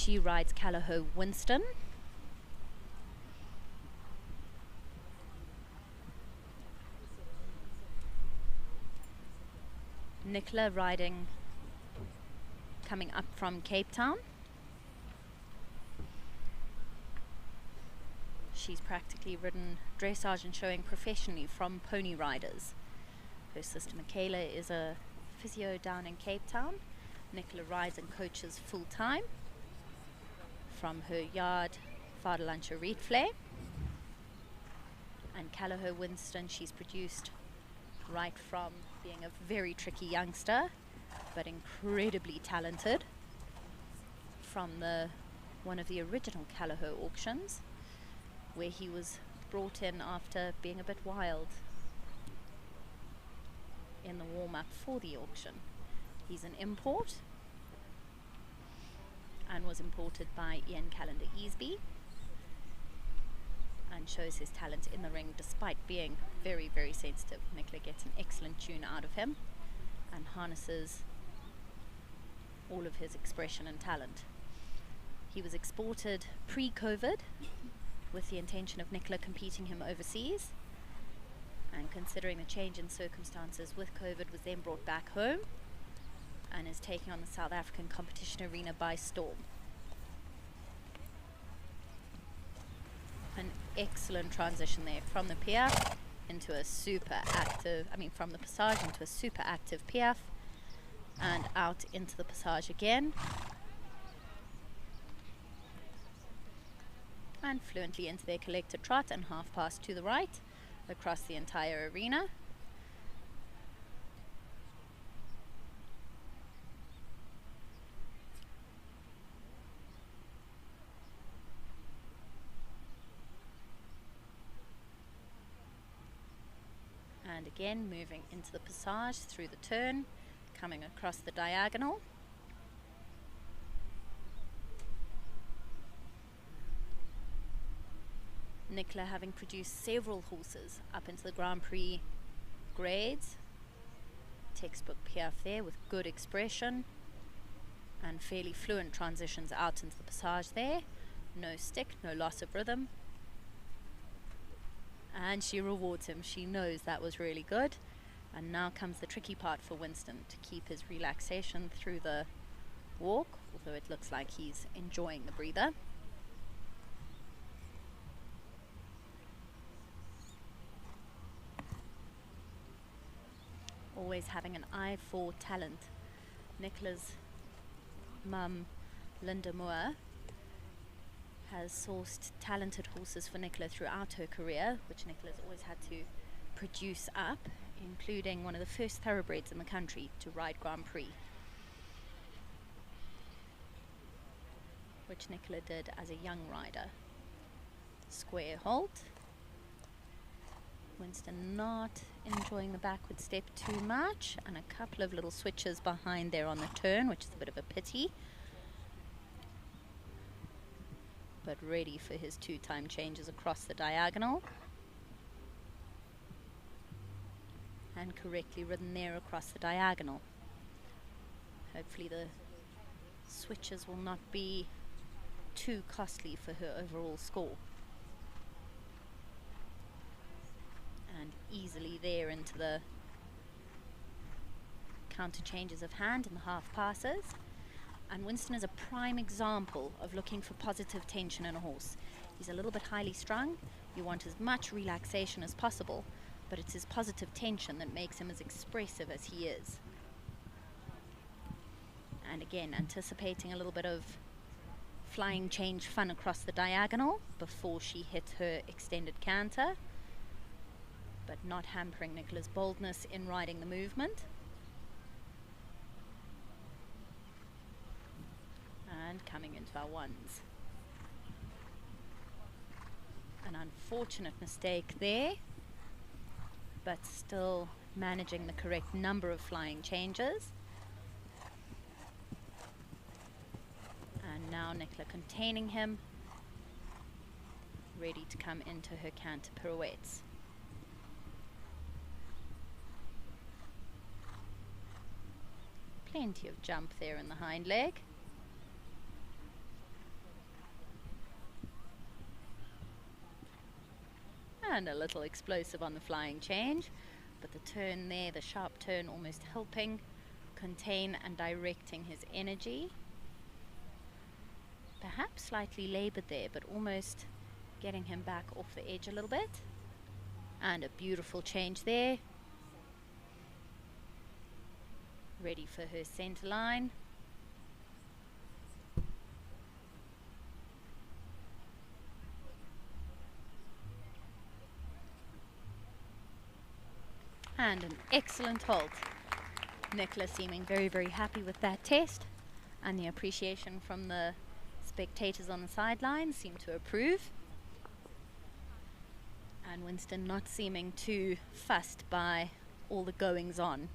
She rides Calliope Winston. Nicola riding, coming up from Cape Town. She's practically ridden dressage and showing professionally from pony riders. Her sister Michaela is a physio down in Cape Town. Nicola rides and coaches full time from her yard, Vaderlandse Rietvlei. And Calliope Winston, she's produced right from being a very tricky youngster, but incredibly talented, from one of the original Calliope auctions, where he was brought in after being a bit wild in the warm-up for the auction. He's an import and was imported by Ian Calendar Easby, and shows his talent in the ring despite being very, very sensitive. Nicola gets an excellent tune out of him and harnesses all of his expression and talent. He was exported pre-COVID with the intention of Nicola competing him overseas, and considering the change in circumstances with COVID, was then brought back home and is taking on the South African competition arena by storm. An excellent transition there from the piaffe into a super active, from the passage into a super active piaffe and out into the passage again, and fluently into their collected trot and half pass to the right across the entire arena. And again moving into the passage through the turn, coming across the diagonal. Nicola having produced several horses up into the Grand Prix grades. Textbook piaffe there with good expression and fairly fluent transitions out into the passage there. No stick, no loss of rhythm. And she rewards him. She knows that was really good. And now comes the tricky part for Winston, to keep his relaxation through the walk, although it looks like he's enjoying the breather. Always having an eye for talent. Nicola's mum, Linda Moore, has sourced talented horses for Nicola throughout her career, which Nicola's always had to produce up, including one of the first thoroughbreds in the country to ride Grand Prix, which Nicola did as a young rider. Square halt. Winston not enjoying the backward step too much, and a couple of little switches behind there on the turn, which is a bit of a pity, but ready for his two-time changes across the diagonal. And correctly ridden there across the diagonal. Hopefully the switches will not be too costly for her overall score. And easily there into the counter changes of hand and the half passes. And Winston is a prime example of looking for positive tension in a horse. He's a little bit highly strung. You want as much relaxation as possible, but it's his positive tension that makes him as expressive as he is. And again, anticipating a little bit of flying change fun across the diagonal before she hit her extended canter, but not hampering Nicola's boldness in riding the movement. And coming into our ones. An unfortunate mistake there, but still managing the correct number of flying changes. And now Nicola containing him, ready to come into her canter pirouettes. Plenty of jump there in the hind leg. And a little explosive on the flying change, but the turn there, the sharp turn, almost helping contain and directing his energy. Perhaps slightly labored there, but almost getting him back off the edge a little bit. And a beautiful change there. Ready for her center line. And an excellent hold. Nicola seeming very, very happy with that test, and the appreciation from the spectators on the sidelines seem to approve. And Winston not seeming too fussed by all the goings on